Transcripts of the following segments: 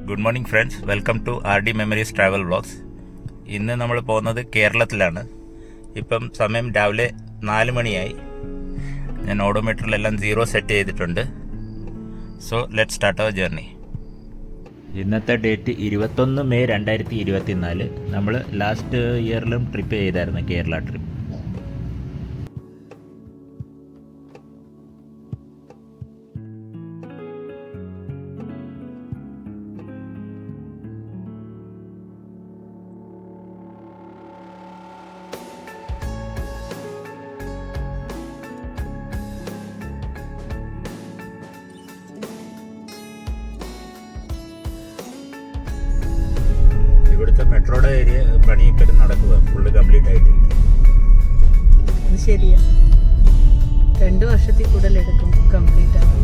Good morning friends, welcome to R D memories travel vlogs. ഇന്ന് നമ്മൾ പോകുന്നത് കേരളത്തിലാണ്. ഇപ്പം സമയം രാവിലെ 4 മണിയായി. ഞാൻ ഓഡോമീറ്ററിലെല്ലാം 0 സെറ്റ് ചെയ്തിട്ടുണ്ട്. So let start our journey. ഇന്നത്തെ ഡേറ്റ് 21 മെയ് 2024. നമ്മൾ ലാസ്റ്റ് ഇയറിലും ട്രിപ്പ് ചെയ്തായിരുന്നു, കേരള ട്രിപ്പ്. ഇവിടുത്തെ മെട്രോയുടെ ഏരിയ പണിയൊക്കെ നടക്കുക, ഫുള്ള് കംപ്ലീറ്റ് ആയിട്ടില്ല. ശരിയാ, 2 വർഷത്തിൽ കൂടുതൽ എടുക്കും കംപ്ലീറ്റ് ആവാൻ.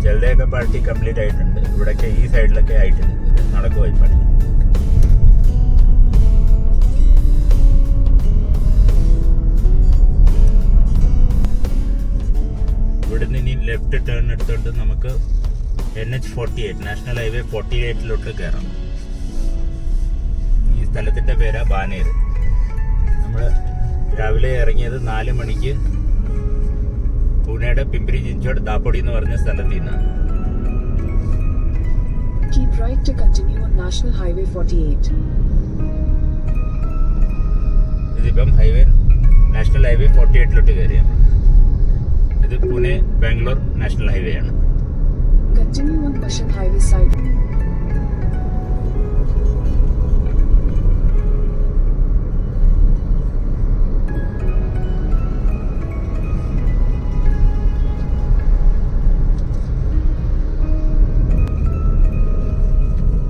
ചിലരെയൊക്കെ പാർട്ടി കംപ്ലീറ്റ് ആയിട്ടുണ്ട്. ഇവിടെയൊക്കെ ഈ സൈഡിലൊക്കെ ആയിട്ടില്ല, നടക്കുക ഈ പണി. ഇവിടുന്ന് ഇനി ലെഫ്റ്റ് ടേൺ എടുത്തോണ്ട് നമുക്ക് NH48 നാഷണൽ ഹൈവേ 48 കയറാം. ഈ സ്ഥലത്തിന്റെ പേരാ ബാനേര്. നമ്മൾ രാവിലെ ഇറങ്ങിയത് 4 മണിക്ക് പൂനെയുടെ പിംപ്രി ചിഞ്ചോട് ദാപ്പൊടി എന്ന് പറഞ്ഞ സ്ഥലത്ത് നിന്നാണ്. Keep right to continue on National Highway 48. ഇതിപ്പം നാഷണൽ ഹൈവേ 48 കയറിയാണ്. ഇത് പൂനെ ബാംഗ്ലൂർ നാഷണൽ ഹൈവേ ആണ്. Continue on Pashan Highway side.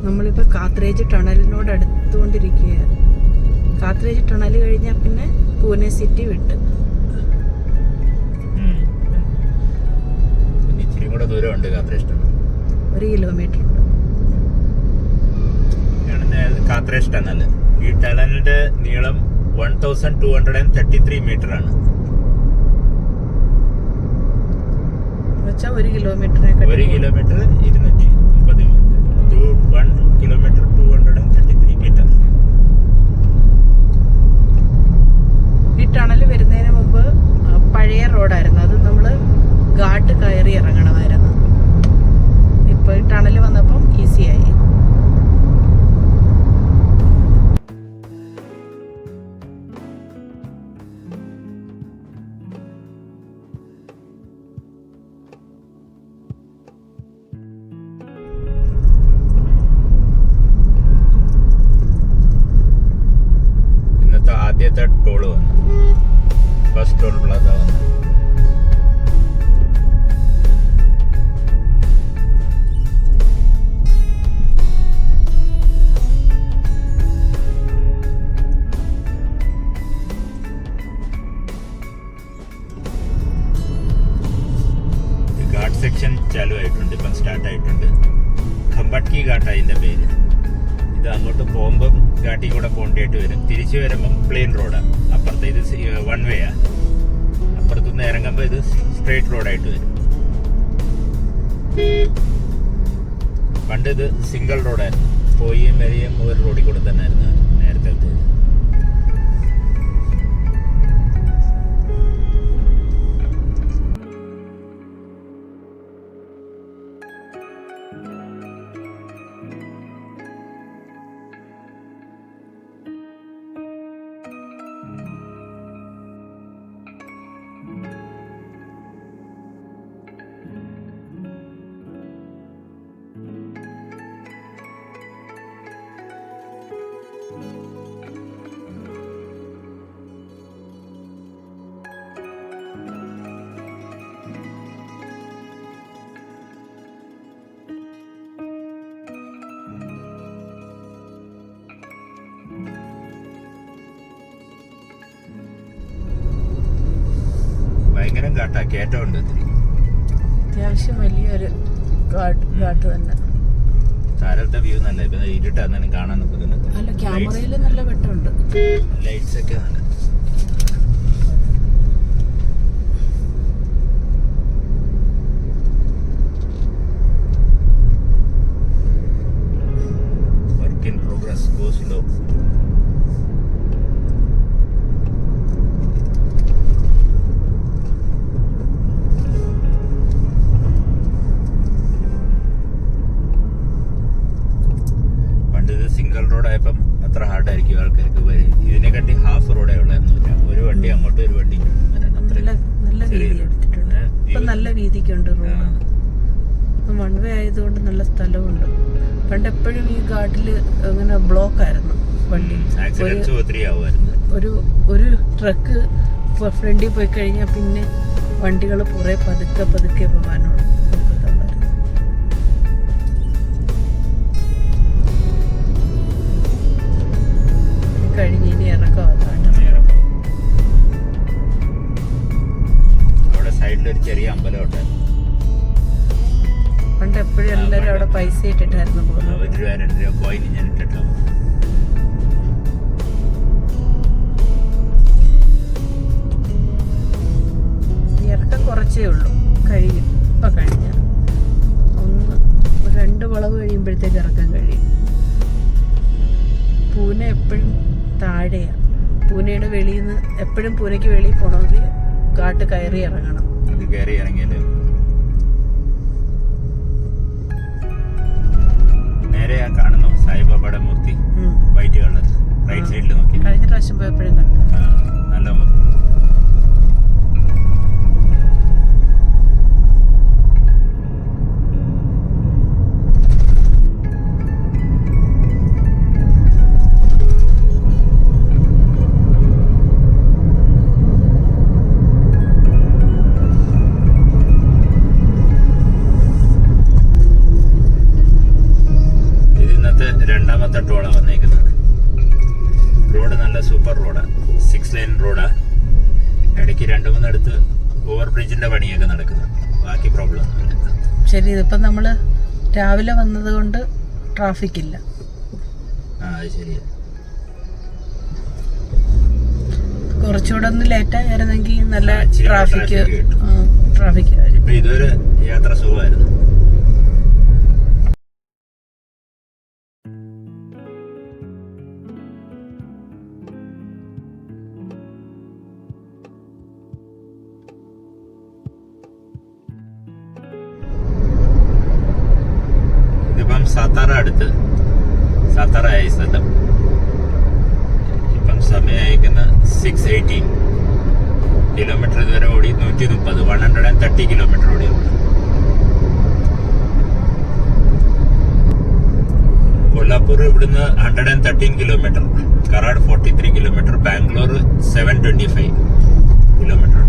നമ്മളിപ്പോൾ കാത്രേജ് ടണലിനോട് അടുത്തുകൊണ്ടിരിക്കുകയാണ്. കാത്രേജ് ടണൽ കഴിഞ്ഞാൽ പിന്നെ പൂനെ സിറ്റി വിട്ട് ഇച്ചിരി കൂടെ ദൂരമുണ്ട് കാത്രേജ് ടണൽ. 1 കിലോമീറ്റർ ഉണ്ട്. കാത്രേജ് ടണൽ. ഈ ടണലിന്റെ നീളം 1233 മീറ്റർ ആണ്. 1 കിലോമീറ്ററിനെ 1 കിലോമീറ്റർ 230 1 കിലോമീറ്റർ 233 മീറ്റർ. ഈ ടണൽ വരുന്നതിന് മുമ്പ് പഴയ റോഡായിരുന്നു. അത് നമ്മൾ ഘാട്ട് കയറി ഇറങ്ങണമായിരുന്നു. ഇപ്പോൾ ഈ ടണൽ വന്നപ്പം ഈസിയായി. ആദ്യത്തെ ടോള് വന്നു, ഫസ്റ്റ് ടോൾ പ്ലാസ വന്നു. ഘാട്ട് സെക്ഷൻ ചാലു ആയിട്ടുണ്ട്, ഇപ്പം സ്റ്റാർട്ട് ആയിട്ടുണ്ട്. ഖമ്പട്കി ഘാട്ട് അതിന്റെ പേര്. ഇത് അങ്ങോട്ട് പോകുമ്പം ഘാട്ടിൽ കൂടെ പോകേണ്ടിയിട്ട് വരും. തിരിച്ചു വരുമ്പം പ്ലെയിൻ റോഡാണ്. അപ്പുറത്ത് ഇത് 1 വേ ആണ്. അപ്പുറത്തുനിന്ന് ഇറങ്ങുമ്പോൾ ഇത് സ്ട്രെയിറ്റ് റോഡായിട്ട് വരും. പണ്ട് ഇത് സിംഗിൾ റോഡായിരുന്നു. പോയും വരികയും ഒരു റോഡിൽ കൂടെ തന്നെ ആയിരുന്നു നേരത്തെ. ഭയങ്കര ഘാട്ടാ, കയറ്റമുണ്ട്. അത്യാവശ്യം വലിയൊരു ഘാട്ട് തന്നെ. താരത്തെ വ്യൂ നല്ല. ഇപ്പൊ ഇരുട്ടാന്നാലും കാണാൻ ബുദ്ധിമുട്ട്. അല്ല, ക്യാമറയിൽ നല്ല വെട്ടമുണ്ട്. ലൈറ്റ്സ് ഒക്കെ നല്ല. ഇപ്പൊ നല്ല വീതിക്കുണ്ട് റോഡ്. വൺ വേ ആയതുകൊണ്ട് നല്ല സ്ഥലമുണ്ട്. പണ്ട് എപ്പോഴും ഈ ഘാട്ടില് അങ്ങനെ ബ്ലോക്ക് ആയിരുന്നു വണ്ടി. ഒരു ട്രക്ക് ഫ്രണ്ടിൽ പോയി കഴിഞ്ഞാൽ പിന്നെ വണ്ടികൾ പുറേ പതുക്കെ പതുക്കെ പോകാനുള്ളൂ. കഴിഞ്ഞ് ഇനി ഇറക്കം അവിടെ സൈഡിലൊരു ചെറിയ അമ്പലമുണ്ട്. പണ്ട് എപ്പോഴും എല്ലാവരും അവിടെ പൈസ ഇട്ടിട്ടായിരുന്നു പോകുന്നത്. 1 രൂപ 2 രൂപ കോയിൻ ഞാൻ ഇട്ടിട്ടോ. ഇറക്കം കുറച്ചേ ഉള്ളൂ, കഴിയും. ഇപ്പം കഴിഞ്ഞ 2 വളവ് കഴിയുമ്പോഴത്തേക്ക് ഇറക്കാൻ കഴിയും. പൂനെ എപ്പോഴും താഴെയാണ്. പൂനെയുടെ വെളിയിൽ നിന്ന് എപ്പോഴും പൂനെക്ക് വെളിയിൽ പോകണമെങ്കിൽ ഘാട്ട് കയറി ഇറങ്ങണം. അത് കയറി ഇറങ്ങിയാലേ നേരെ കാണുന്നു സായിബാബയുടെ മൂർത്തി, വൈറ്റ് കളർ, റൈറ്റ് സൈഡിൽ നോക്കി. കഴിഞ്ഞ പ്രാവശ്യം പോയപ്പോഴും കണ്ടു. നല്ല മൂർത്തി. രണ്ടാമത്തെ ടോളാണ് വന്നേക്കുന്നത്. റോഡ് നല്ല സൂപ്പർ റോഡാണ്, 6 ലൈൻ റോഡാണ്. ഇടയ്ക്ക് 2-3 അടുത്ത് ഓവർ ബ്രിഡ്ജിന്റെ പണിയൊക്കെ നടക്കുന്നത്. ബാക്കി പ്രോബ്ലം ഒന്നുമില്ല. ശരി, ഇതിപ്പം നമ്മൾ രാവിലെ വന്നത് കൊണ്ട് ട്രാഫിക് ഇല്ല. അത് ശരിയാ. കുറച്ചുകൂടെ ഒന്ന് ലേറ്റായിരുന്നെങ്കിൽ നല്ല ട്രാഫിക് ഇപ്പൊ ഇതൊരു യാത്ര സുഖമായിരുന്നു. സാത്താറ അടുത്ത്, സാത്താറ ആയ സ്ഥലം. ഇപ്പം സമയം അയക്കുന്ന 6:18 കിലോമീറ്റർ ഇതുവരെ ഓടി. 130 കിലോമീറ്റർ ഓടി. കൊല്ലാപ്പൂർ ഇവിടുന്ന് 113 കിലോമീറ്റർ, കറാട് 43 കിലോമീറ്റർ, ബാംഗ്ലൂർ 725 കിലോമീറ്റർ.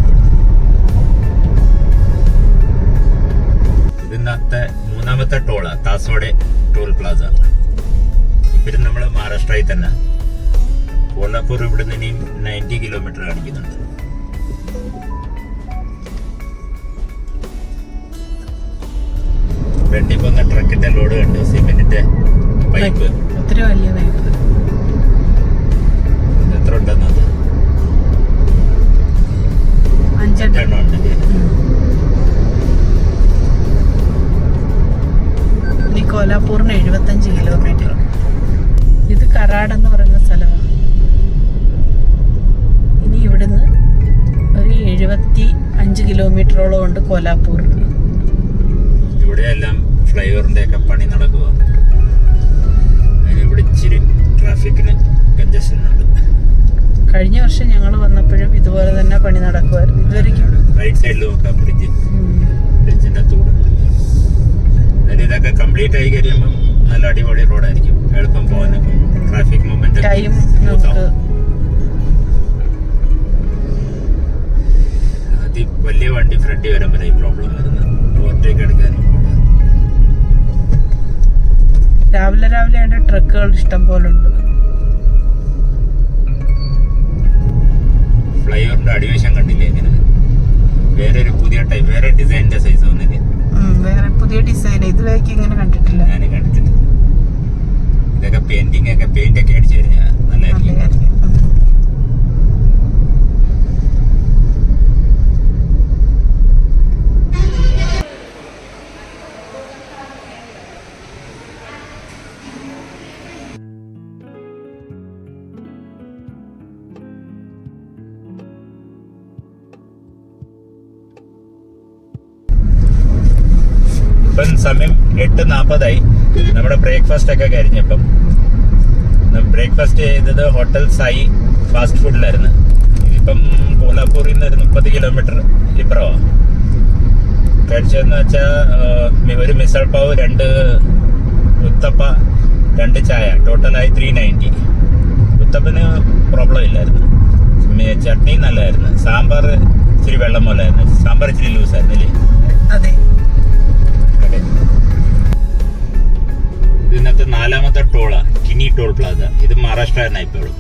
ഇതിനകത്തെ 3ാമത്തെ ടോളാ താസോടെ ടോൾ പ്ലാസ. ഇപ്പം നമ്മൾ മഹാരാഷ്ട്രയിൽ തന്നെ. കോലാപ്പൂർ ഇവിടുന്ന് ഇനിയും 90 കിലോമീറ്റർ കാണിക്കുന്നുണ്ട്. വെണ്ടി പോകുന്ന ട്രക്കിന്റെ ലോഡ് കണ്ട്, സിമെന്റിന്റെ പൈപ്പ്. ഒത്തിരി വലിയ പൈപ്പ്. എത്ര ഉണ്ടെന്നത്? 5 എണ്ണം ഉണ്ട്. കോലാപ്പൂറിന് 75 കിലോമീറ്റർ. ഇത് കറാട് എന്ന് പറയുന്ന സ്ഥലമാണ്. ഇനി ഇവിടുന്ന് ഒരു 75 കിലോമീറ്ററോളം ഉണ്ട് കോലാപ്പൂറിന്. ഇവിടെയെല്ലാം ഫ്ലൈഓവറിന്റെ ഒക്കെ പണി നടക്കുക. ഇവിടെ ഇച്ചിരി ട്രാഫിക്കിന് കഞ്ചഷൻ ഉണ്ട്. കഴിഞ്ഞ വർഷം ഞങ്ങൾ വന്നപ്പോഴും ഇതുപോലെ തന്നെ പണി നടക്കുമായിരുന്നു. ഇതുവരെയ്ക്കും റൈറ്റ് സൈഡിൽ നോക്കാം ബ്രിഡ്ജിന്റെ തൂട്. ഇതൊക്കെ കംപ്ലീറ്റ് ആയി കഴിയുമ്പോൾ നല്ല അടിപൊളി റോഡായിരിക്കും, എളുപ്പം പോകാൻ. ട്രാഫിക് മൂവ്മെന്റ് വലിയ വണ്ടി ഫ്രണ്ടിൽ വരുമ്പോൾ ഈ പ്രോബ്ലം വരുന്നത്. ഓവർടേക്ക് എടുക്കാനും രാവിലെ അതിന്റെ ട്രക്കുകൾ ഇഷ്ടം പോലെ ഉണ്ട്. ഫ്ലൈഓവറിന്റെ അടിവശം കണ്ടില്ലേ? ഇങ്ങനെ വേറെ പുതിയ ടൈപ്പ്, വേറെ ഡിസൈനിന്റെ സൈസ് വന്നില്ലേ? വേറെ പുതിയ ഡിസൈൻ ഇതിലേക്ക് ഇങ്ങനെ കണ്ടിട്ടില്ല. ഞാൻ കണ്ടിട്ടില്ല. ഇതൊക്കെ പെയിന്റ് ഒക്കെ അടിച്ചു കഴിഞ്ഞാൽ നല്ലതായിരിക്കും. ഇപ്പം സമയം 8:40 നമ്മുടെ ബ്രേക്ക്ഫാസ്റ്റ് ഒക്കെ കഴിഞ്ഞപ്പം ബ്രേക്ക്ഫാസ്റ്റ് ചെയ്തത് ഹോട്ടൽ സായി ഫാസ്റ്റ് ഫുഡിലായിരുന്നു. ഇതിപ്പം കോലാപ്പൂരിൽ നിന്ന് ഒരു 30 കിലോമീറ്റർ ഇപ്പുറമാണ്. കഴിച്ചതെന്ന് വെച്ചാൽ ഒരു മിസൽ പാവ്, 2 ഉത്തപ്പ, 2 ചായ, ടോട്ടലായി 390. ഉത്തപ്പന് പ്രോബ്ലം ഇല്ലായിരുന്നു. ചട്നി നല്ലതായിരുന്നു. സാമ്പാർ ഇച്ചിരി വെള്ളം പോലായിരുന്നു. സാമ്പാർ ഇച്ചിരി ലൂസായിരുന്നു അല്ലേ? അതെ. ഇതിനകത്ത് 4ാമത്തെ ടോളാ, കിനി ടോൾ പ്ലാസ. ഇത് മഹാരാഷ്ട്ര എന്നാ ഇപ്പോഴും.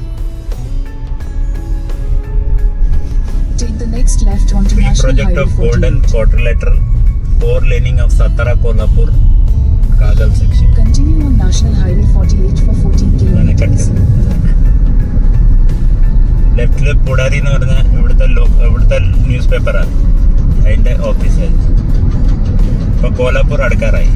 Take the next left onto Free National project Highway of Golden 48. Quadrilateral 4 laning of Satara Kolhapur Kagal section. Continue on National Highway 48 for 14 kilometers. ലെഫ്റ്റില് പുടാരി എന്ന് പറഞ്ഞ ഇവിടുത്തെ ന്യൂസ് പേപ്പറാണ്, അതിന്റെ ഓഫീസ്. ഇപ്പൊ കോലാപ്പൂർ അടുക്കാറായി.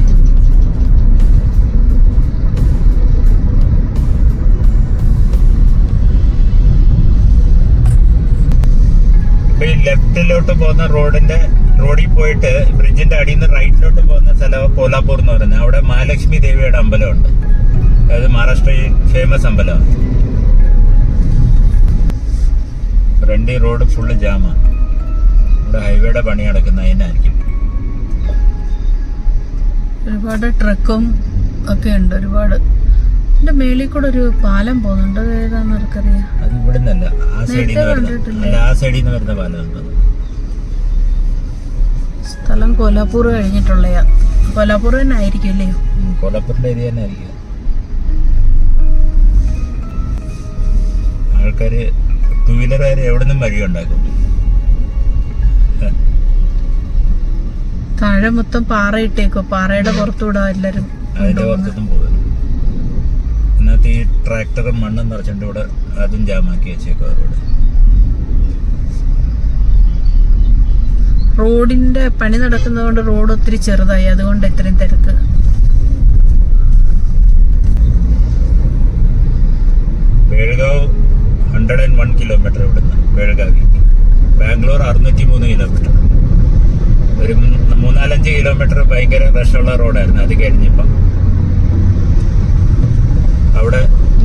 ഇപ്പൊ ഈ ലെഫ്റ്റിലോട്ട് പോകുന്ന റോഡിൽ പോയിട്ട് ബ്രിഡ്ജിന്റെ അടിയിൽ നിന്ന് റൈറ്റിലോട്ട് പോകുന്ന സ്ഥലം കോലാപ്പൂർ എന്ന് പറയുന്നത്. അവിടെ മഹാലക്ഷ്മി ദേവിയുടെ അമ്പലമുണ്ട്. അത് മഹാരാഷ്ട്രയിൽ ഫേമസ് അമ്പലമാണ്. ഫ്രണ്ട് റോഡ് ഫുള്ള് ജാമാണ്. ഇവിടെ ഹൈവേയുടെ പണി നടക്കുന്ന അതിനായിരിക്കും. ഒരുപാട് ട്രക്കും ഒക്കെ ഉണ്ട്. ഒരുപാട് എന്റെ മേളിൽ കൂടെ ഒരു പാലം പോകുന്നുണ്ട്. അത് ഏതാന്ന് ആർക്കറിയാം? അത് ഇവിടെ നിന്നല്ല, ആ സൈഡിൽ നിന്ന് കണ്ടിട്ടില്ലേ? വരുന്ന, ആ സൈഡിൽ നിന്ന് വരുന്ന പാലമുണ്ട്. സ്ഥലം കോലാപ്പൂർ കഴിഞ്ഞിട്ടുള്ളയാ. കോലാപ്പൂർ തന്നെ ആയിരിക്കും അല്ലേ? കോലാപ്പൂരിന്റെ ഏരിയ തന്നെ ആയിരിക്കും. ആൾക്കാര് 2 വീലറുകാർ എവിടെ നിന്നും വഴി ഉണ്ടാക്കും. താഴെ മൊത്തം പാറ ഇട്ടേക്കോ. പാറയുടെ പുറത്തൂടാ എല്ലാരും അതിന്റെ പുറത്തൊന്നും പോകും. ഇതിനകത്ത് ഈ ട്രാക്ടറും മണ്ണും നിറച്ചിട്ട് ഇവിടെ അതും ജാമാക്കി വെച്ചേക്കോ റോഡ്. റോഡിന്റെ പണി നടക്കുന്നതുകൊണ്ട് റോഡ് ഒത്തിരി ചെറുതായി, അതുകൊണ്ട് ഇത്രയും തിരക്ക്. ബേൾഗാവ് 101 കിലോമീറ്റർ ഇവിടുന്ന് ബേൾഗാവി. ബാംഗ്ലൂർ 603 കിലോമീറ്റർ. ഒരു 3-4 കിലോമീറ്റർ ഭയങ്കര റഷുള്ള റോഡായിരുന്നു. അത് കഴിഞ്ഞപ്പം അവിടെ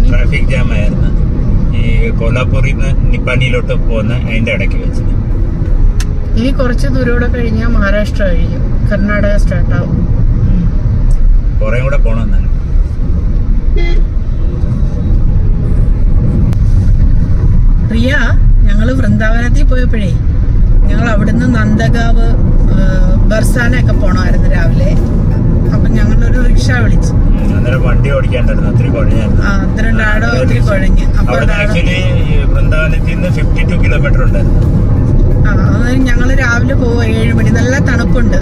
ട്രാഫിക് ജാം ആയിരുന്നു. ഈ കോലാപ്പൂരിൽ നിന്ന് നിപ്പാനിയിലോട്ട് പോകുന്ന അതിന്റെ ഇടയ്ക്ക് വെച്ച്. ഇനി കുറച്ച് ദൂരോടെ കഴിഞ്ഞാൽ മഹാരാഷ്ട്ര കഴിയും, കർണാടക സ്റ്റാർട്ടാവും. കുറേ കൂടെ പോകണമെന്നാണ്. പ്രിയ, ഞങ്ങള് വൃന്ദാവനത്തിൽ പോയപ്പോഴേ ഞങ്ങൾ അവിടുന്ന് നന്ദഗാവ്, ബർസാനൊക്കെ പോണമായിരുന്നു രാവിലെ. അപ്പൊ ഞങ്ങളൊരു റിക്ഷ വിളിച്ചു. അന്നേരം വണ്ടി ഓടിക്കാണ്ടായിരുന്നു, ഒത്തിരി കുഴഞ്ഞായിരുന്നു. അത്രയും ഡാഡോ ഒത്തിരി കുഴഞ്ഞ്. അപ്പൊ ആക്ച്വലി വൃന്ദാവനത്തിൽ നിന്ന് 52 കിലോമീറ്റർ ഉണ്ടായിരുന്നു. ഞങ്ങള് രാവിലെ പോവുക 7 മണി. നല്ല തണുപ്പുണ്ട്.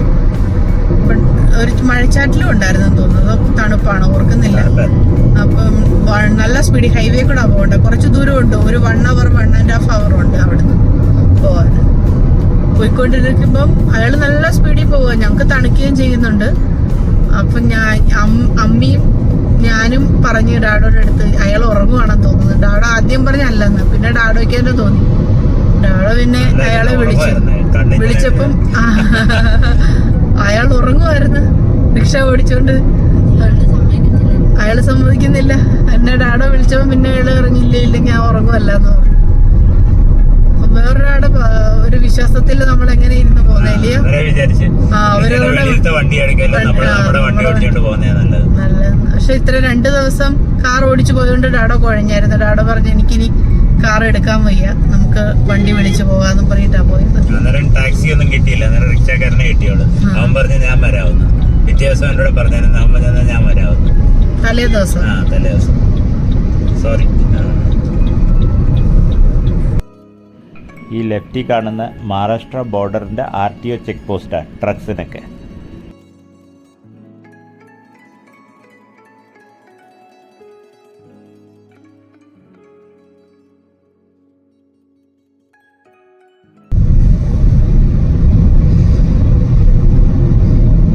ഒരു മഴച്ചാറ്റിലും ഉണ്ടായിരുന്നു തോന്നുന്നു. തണുപ്പാണ്, ഓർക്കുന്നില്ല. അപ്പം നല്ല സ്പീഡ് ഹൈവേ കൂടെ പോകണ്ട. കുറച്ച് ദൂരമുണ്ട്, ഒരു 1 hour 1.5 hour ഉണ്ട് അവിടുന്ന് പോവാൻ. പോയിക്കൊണ്ടിരിക്കുമ്പം അയാൾ നല്ല സ്പീഡിൽ പോവുക. ഞങ്ങൾക്ക് തണുക്കുകയും ചെയ്യുന്നുണ്ട്. അപ്പം അമ്മയും ഞാനും പറഞ്ഞു ഡാഡോയുടെ അടുത്ത്, അയാൾ ഉറങ്ങുവാണെന്ന് തോന്നുന്നു. ഡാഡോ ആദ്യം പറഞ്ഞല്ലെന്ന്, പിന്നെ ഡാഡോയ്ക്ക് തന്നെ തോന്നി. ഡാഡോ പിന്നെ അയാളെ വിളിച്ചപ്പം അയാൾ ഉറങ്ങുമായിരുന്നു റിക്ഷ ഓടിച്ചോണ്ട്. അയാള് സമ്മതിക്കുന്നില്ല. എന്നെ ഡാഡോ വിളിച്ചപ്പോ പിന്നെ അയാള് പറഞ്ഞില്ല, ഞാൻ ഉറങ്ങുമല്ലെന്ന് പറഞ്ഞു. വേറൊരാടെ ഒരു വിശ്വാസത്തിൽ നമ്മൾ എങ്ങനെ ഇരുന്ന് പോകുന്നില്ലയോ? നല്ലത്. പക്ഷെ ഇത്ര 2 ദിവസം കാർ ഓടിച്ചു പോയതുകൊണ്ട് ഡാഡോ കുഴഞ്ഞായിരുന്നു. ഡാഡോ പറഞ്ഞു എനിക്കിനി കാർ എടുക്കാൻ വയ്യ, നമുക്ക് വണ്ടി വിളിച്ചു പോകാന്നും പറഞ്ഞിട്ടാ പോയത്. ടാക്സി ഒന്നും കിട്ടിയില്ല. അന്നേരം റിക്ഷക്കാരനെ കിട്ടിയോളൂ. അവൻ പറഞ്ഞു ഞാൻ വരാവുന്നു. പിറ്റേ ദിവസം എന്നോട് പറഞ്ഞായിരുന്നു അവൻ ഞാൻ വരാവുന്നു. തലേ ദിവസം സോറി. ഈ ലെഫ്റ്റിൽ കാണുന്ന മഹാരാഷ്ട്ര ബോർഡറിന്റെ RTO ചെക്ക് പോസ്റ്റാണ് ട്രക്സിനൊക്കെ.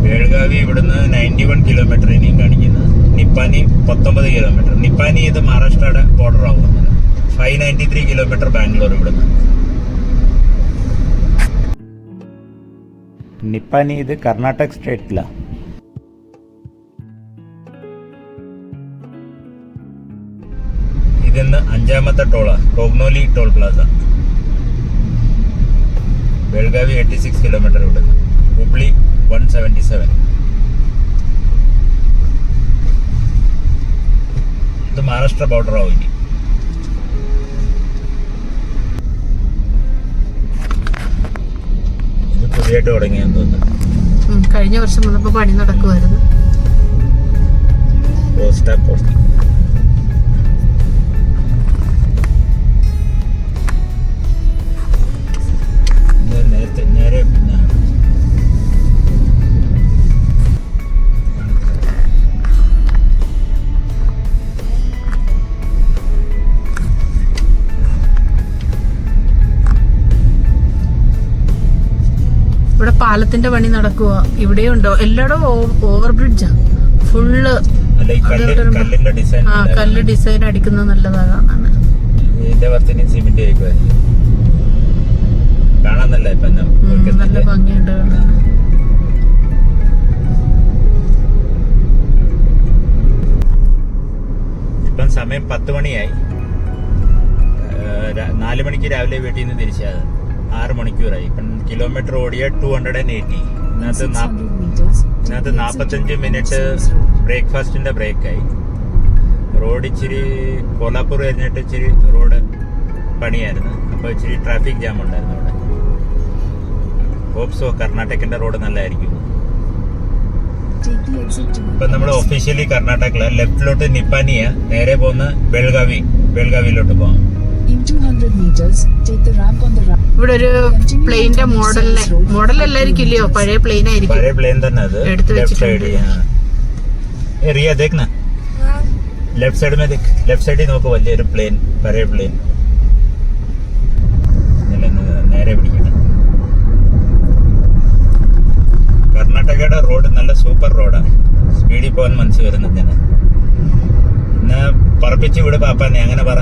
ബേൾഗാവി ഇവിടുന്ന് 91 കിലോമീറ്റർ ഇനിയും കാണിക്കുന്നത്. നിപ്പാനി 19 കിലോമീറ്റർ. നിപ്പാനി ഇത് മഹാരാഷ്ട്രയുടെ ബോർഡർ ആവുന്നത്. 593 കിലോമീറ്റർ ബാംഗ്ലൂർ ഇവിടുന്ന്. നിപ്പാനി ഇത് കർണാടക സ്റ്റേറ്റിലാണ്. ഇതിന്ന് 5ാമത്തെ ടോളാ, കോഗ്നോലി ടോൾ പ്ലാസ. ബേൾഗാവി 86 കിലോമീറ്റർ ഇവിടുന്ന്. ഹുബ്ലി 177. ഇത് മഹാരാഷ്ട്ര ബോർഡർ ആവും ഇനി. ഇത് പുതിയതായിട്ട് തുടങ്ങിയെന്ന് തോന്നുന്നു. കഴിഞ്ഞ വർഷം വന്നപ്പോ പണി നടക്കുമായിരുന്നു. പോസ്റ്റ് നേരെ ഇവിടെ പാലത്തിന്റെ പണി നടക്കുക. ഇവിടെയുണ്ടോ എല്ലായിടും ഓവർ ബ്രിഡ്ജാ ഫുള്ള്. കല്ല് ഡിസൈൻ അടിക്കുന്നത് നല്ലതാണ്. സിമെന്റ് കാണാൻ നല്ല ഭംഗിയുണ്ട് കാണാൻ. ഇപ്പം സമയം 10 മണിയായി. 4 മണിക്ക് രാവിലെ വീട്ടിൽ നിന്ന് തിരിച്ചത് 6 മണിക്കൂറായി. ഇപ്പം കിലോമീറ്റർ ഓടിയ 280. ഇതിനകത്ത് 45 മിനിറ്റ് ബ്രേക്ക്ഫാസ്റ്റിന്റെ ബ്രേക്കായി. റോഡ് ഇച്ചിരി കോലാപ്പൂർ കഴിഞ്ഞിട്ട് ഇച്ചിരി റോഡ് പണിയായിരുന്നു. അപ്പോൾ ഇച്ചിരി ട്രാഫിക് ജാം ഉണ്ടായിരുന്നു അവിടെ. ഹോപ്സോ കർണാടകന്റെ റോഡ് നല്ലതായിരിക്കും. ഇപ്പൊ നമ്മൾ ഒഫീഷ്യലി കർണാടക ലെഫ്റ്റിലോട്ട് നിപ്പാനിയ, നേരെ പോകുന്ന ബെൽഗാവിയിലോട്ട് പോകാം. ഇവിടെ ഒരു പ്ലെയിന്റെ മോഡൽ എല്ലായിരിക്കും ഇല്ലയോ? പഴയ പ്ലെയിൻ ആയിരിക്കും. പഴയ പ്ലെയിൻ തന്നെ അത്. ലെഫ്റ്റ് സൈഡ് റിയ ദേഖ്ന, ലെഫ്റ്റ് സൈഡ് में देख. ലെഫ്റ്റ് സൈഡിൽ നോക്ക്, വലിയൊരു പ്ലെയിൻ, പഴയ പ്ലെയിൻ. നേരെ പിടിക്കട്ടെ. കർണാടകയുടെ റോഡ് നല്ല സൂപ്പർ റോഡാണ്. സ്പീഡിൽ പോകാൻ മനസ്സ് വരുന്നതിന്. എന്നാ പറപ്പിച്ച് വിട് പാപ്പാനെ, അങ്ങനെ പറ.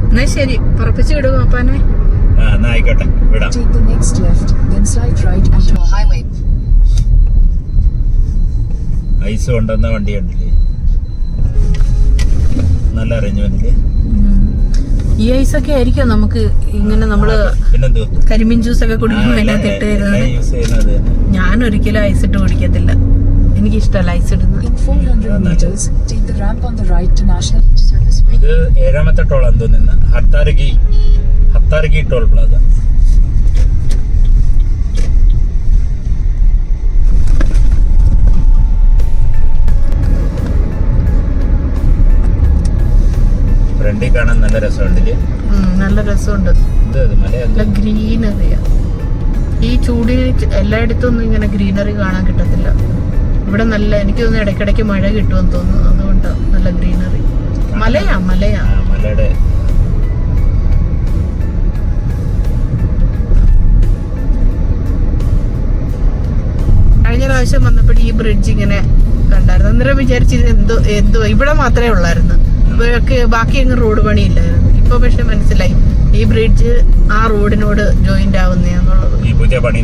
എന്നാ ശരി, പറപ്പിച്ച് വിടും പാപ്പാനെ. എന്നാ ആയിക്കോട്ടെ, വിടാം. ഐസ് കൊണ്ടുവന്ന വണ്ടി കണ്ടില്ലേ? നല്ല അറേഞ്ച്മെന്റില്ലേ? ഈ ഐസ് ഒക്കെ ആയിരിക്കും നമുക്ക് ഇങ്ങനെ നമ്മള് കരിമീൻ ജ്യൂസ് ഒക്കെ കുടിക്കുമ്പോൾ അതിനകത്ത് ഇട്ട് തരുന്നത്. ഞാൻ ഒരിക്കലും ഐസ് ഇട്ട് കുടിക്കത്തില്ല, എനിക്കിഷ്ടമല്ല ഐസ് ഇടുന്നത്. ഇത് 7ാമത്തെ ടോളാന്ന് തോന്നുന്നു. ഹത്താർഗി ടോൾ പ്ലാസ. ഫ്രണ്ടിൽ കാണാൻ നല്ല രസമുണ്ടല്ലേ? നല്ല രസമുണ്ട്. നല്ല ഗ്രീനറിയാ. ഈ ചൂടിന് എല്ലായിടത്തും ഒന്നും ഇങ്ങനെ ഗ്രീനറി കാണാൻ കിട്ടത്തില്ല. ഇവിടെ നല്ല, എനിക്ക് തോന്നുന്നു ഇടയ്ക്കിടയ്ക്ക് മഴ കിട്ടുമെന്ന് തോന്നുന്നു. അതുകൊണ്ട് നല്ല ഗ്രീനറി. മലയാ മലയുടെ കഴിഞ്ഞ പ്രാവശ്യം വന്നപ്പോൾ ഈ ബ്രിഡ്ജ് ഇങ്ങനെ കണ്ടായിരുന്നു. അന്നേരം വിചാരിച്ചത് എന്തോ ഇവിടെ മാത്രമേ ഉള്ളായിരുന്നു. ബാക്കി അങ്ങ് റോഡ് പണിയില്ലായിരുന്നു. ഇപ്പൊ പക്ഷെ മനസ്സിലായി ഈ ബ്രിഡ്ജ് ആ റോഡിനോട് ജോയിന്റ് ആവുന്നതാന്നുള്ളത്. പുതിയ പണി.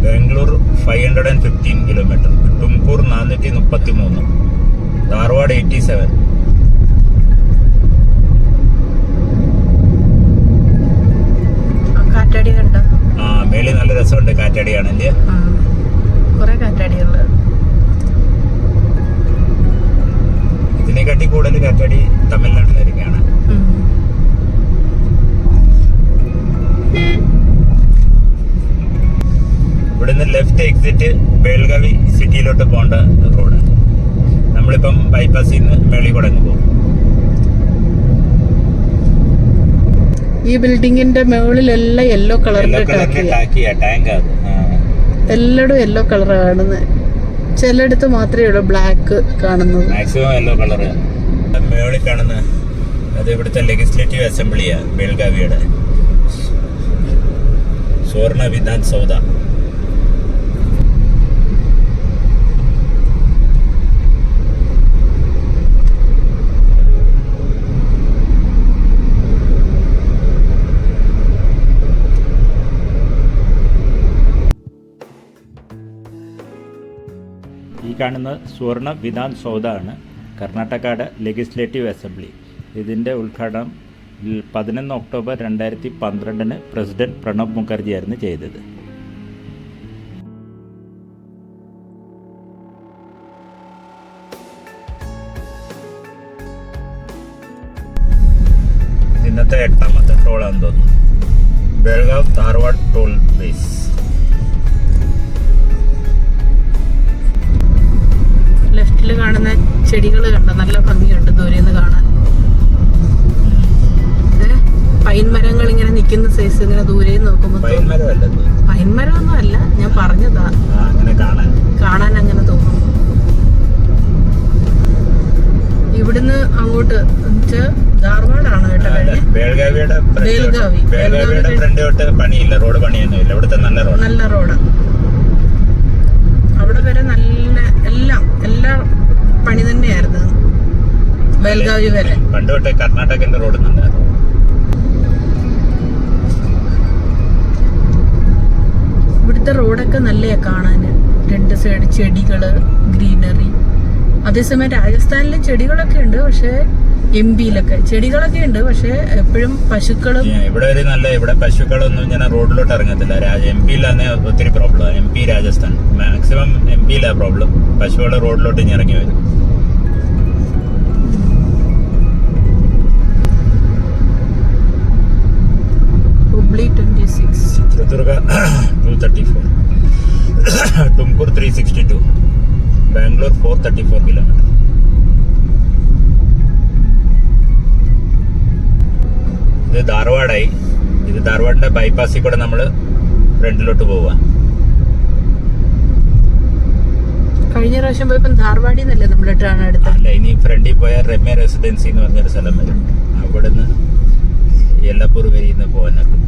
ബാംഗ്ലൂർ 515 കിലോമീറ്റർ, തുംകൂർ 433, ധാർവാഡ് 87. കാറ്റാടി കണ്ടോ? മേളിൽ നല്ല രസമുണ്ട്. കാറ്റാടിയാണല്ലേ? കുറെ കാറ്റാടിയുള്ളത്. ഇതിനെക്കാട്ടി കൂടുതൽ കാറ്റാടി തമിഴ്നാട്ടിലായിരിക്കാണ്. ഇവിടുന്ന് ലെഫ്റ്റ് എക്സിറ്റ് ബെൽഗാവി സിറ്റിയിലോട്ട് പോകേണ്ട റോഡ്. നമ്മളിപ്പം ബൈപ്പാസിൽ നിന്ന് മേളിൽ കൂടെ അങ്ങ് പോകും. ഈ ബിൽഡിങ്ങിന്റെ മുകളിലെല്ലാം യെല്ലോ കളറിന്റെ ടാങ്ക്. എല്ലായിടും യെല്ലോ കളർ കാണുന്നത്. ചിലയിടത്ത് മാത്രമേ ഉള്ളൂ ബ്ലാക്ക് കാണുന്നത്. Maximum yellow colour. മുകളിൽ കാണുന്ന അത് ഇവിടുത്തെ ലെജിസ്ലേറ്റീവ് അസംബ്ലിയാ, ബെൽഗാവിയുടെ സുവർണ വിധാൻ സൗദ. കാണുന്ന സുവർണ വിധാൻ സൗധ ആണ് കർണാടകയുടെ ലെജിസ്ലേറ്റീവ് അസംബ്ലി. ഇതിൻ്റെ ഉദ്ഘാടനം 11 ഒക്ടോബർ 2012 പ്രസിഡന്റ് പ്രണബ് മുഖർജിയായിരുന്നു ചെയ്തത്. ഇന്നത്തെ 8ാമത്തെ ടോളാണെന്ന് തോന്നുന്നു. ബെൽഗാവ് ധാർവാഡ് ടോൾ ബേസ്. ലെഫ്റ്റില് കാണുന്ന ചെടികൾ കണ്ട നല്ല ഭംഗിയുണ്ട് ദൂരെന്ന് കാണാൻ. പൈൻ മരങ്ങൾ ഇങ്ങനെ നിൽക്കുന്ന സൈസ് ഇങ്ങനെ ദൂരെ നോക്കുമ്പോൾ പൈൻ മരമൊന്നും അല്ല, ഞാൻ പറഞ്ഞതാ, കാണാൻ അങ്ങനെ തോന്നുന്നു. ഇവിടുന്ന് അങ്ങോട്ട് ധാർവാഡാണ് കേട്ടോ കഴിഞ്ഞ നല്ല റോഡ്. അവിടെ വരെ നല്ല എല്ലാ പണി തന്നെയായിരുന്നു ബേൽഗാവി വരെ. പണ്ട് തൊട്ടേ കർണാടകന്റെ റോഡ് നന്നായിരുന്നു. ഇവിടുത്തെ റോഡൊക്കെ നല്ലയാ കാണാന്, രണ്ട് സൈഡ് ചെടികള്, ഗ്രീനറി. അതേസമയം രാജസ്ഥാനിലും ചെടികളൊക്കെ ഉണ്ട്, പക്ഷെ MP-യിലൊക്കെ ചെടികളൊക്കെ ഉണ്ട്, പക്ഷെ എപ്പോഴും പശുക്കളും. ഇവിടെ പശുക്കളൊന്നും ഇങ്ങനെ റോഡിലോട്ട് ഇറങ്ങത്തില്ല. MP-യിലാണ് ഒത്തിരി പ്രോബ്ലം. MP രാജസ്ഥാൻ മാക്സിമം MP-യിലാ പ്രോബ്ലം. പശുക്കൾ റോഡിലോട്ട് ഇനി ഇറങ്ങി വരും. ഹുബ്ലി 26, ചിത്രദുർഗ 234, തുംകൂർ 362, ബാംഗ്ലൂർ 434 കിലോമീറ്റർ. ഇത് ധാർവാഡായി. ഇത് ധാർവാഡിന്റെ ബൈപ്പാസിൽ കൂടെ നമ്മൾ ഫ്രണ്ടിലോട്ട് പോവുക. കഴിഞ്ഞ പ്രാവശ്യം പോയപ്പോ ധാർവാഡിന്നല്ലേ നമ്മൾ ട്രാൻ എടുത്തത്. അല്ല, ഇനി ഫ്രണ്ടിൽ പോയാൽ രമ്യ റെസിഡൻസി എന്ന് പറഞ്ഞൊരു സ്ഥലം വരും. അവിടുന്ന് യെല്ലപ്പൂർ വരിന്ന് പോകാനൊക്കെ.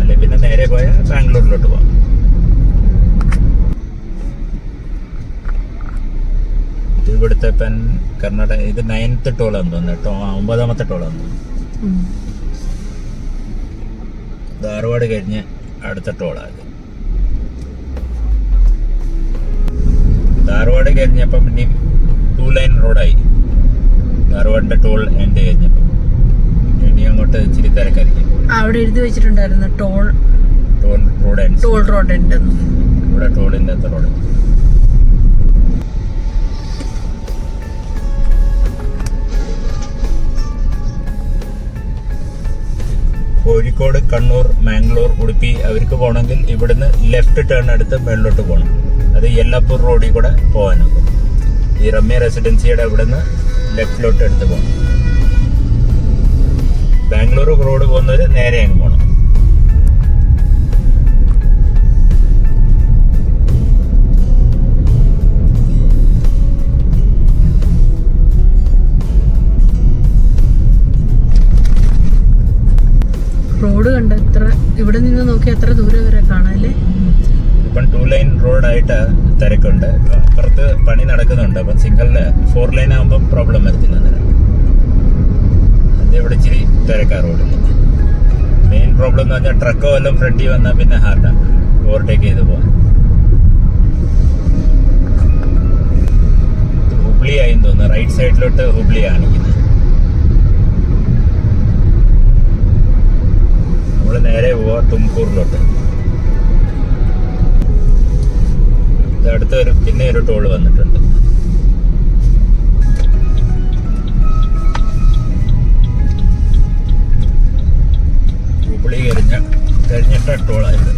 അല്ലെ പിന്നെ നേരെ പോയാൽ ബാംഗ്ലൂരിലോട്ട് പോവാം. ഇത് ഇവിടുത്തെ കർണാടക. ഇത് 9th ടോളാന്ന് തോന്നുന്നു. 9ാമത്തെ ടോളാന്ന് തോന്നുന്നു. ധാർവാഡ് കഴിഞ്ഞ് അടുത്ത ടോളാണ്. ധാർവാഡ് കഴിഞ്ഞപ്പം ഇനി 2 ലൈൻ റോഡായി. ധാർവാഡിന്റെ ടോൾ എൻഡ് കഴിഞ്ഞപ്പം ഇനി അങ്ങോട്ട് ഇച്ചിരി തിരക്കായിരിക്കും. അവിടെ എഴുതി വെച്ചിട്ടുണ്ടായിരുന്നു ടോൾ റോഡ് ഉണ്ടെന്ന്. ഇവിടെ ടോളില്ലാത്ത റോഡ്. കോഴിക്കോട്, കണ്ണൂർ, മാംഗ്ലൂർ, ഉടുപ്പി അവർക്ക് പോകണമെങ്കിൽ ഇവിടുന്ന് ലെഫ്റ്റ് ടേൺ എടുത്ത് മേളിലോട്ട് പോകണം. അത് യെല്ലപ്പൂർ റോഡിൽ കൂടെ പോകാനൊക്കെ. ഈ രമ്യ റെസിഡൻസിയുടെ ഇവിടുന്ന് ലെഫ്റ്റിലോട്ട് എടുത്ത് പോകണം. ബാംഗ്ലൂർ റോഡ് പോകുന്നവർ നേരെ അങ്ങ് പോകണം. റോഡ് കണ്ട ഇവിടെ നിന്ന് നോക്കി എത്ര ദൂരം വരെ കാണാല്ലേ. ഇപ്പം 2 ലൈൻ റോഡായിട്ട് തിരക്കുണ്ട്. അപ്പുറത്ത് പണി നടക്കുന്നുണ്ട്. അപ്പം 4 ലൈൻ ആകുമ്പോൾ പ്രോബ്ലം വരത്തില്ല. ഇവിടെ ഇച്ചിരി തിരക്കാ റോഡിൽ. മെയിൻ പ്രോബ്ലം എന്ന് പറഞ്ഞാൽ ട്രക്കോ എല്ലാം ഫ്രണ്ടിൽ വന്നാൽ പിന്നെ ഹാർഡാണ് ഓവർടേക്ക് ചെയ്ത് പോകാൻ. ഹുബ്ലി ആയെന്ന് തോന്നുന്നു. റൈറ്റ് സൈഡിലോട്ട് ഹുബ്ലി കാണിക്കുന്നത്. നമ്മൾ നേരെ പോവാ തുംകൂറിലോട്ട്. ഇത് അടുത്ത പിന്നെ ഒരു ടോള് വന്നിട്ടുണ്ട്. ഹുബ്ലി കഴിഞ്ഞിട്ട ടോളായത്.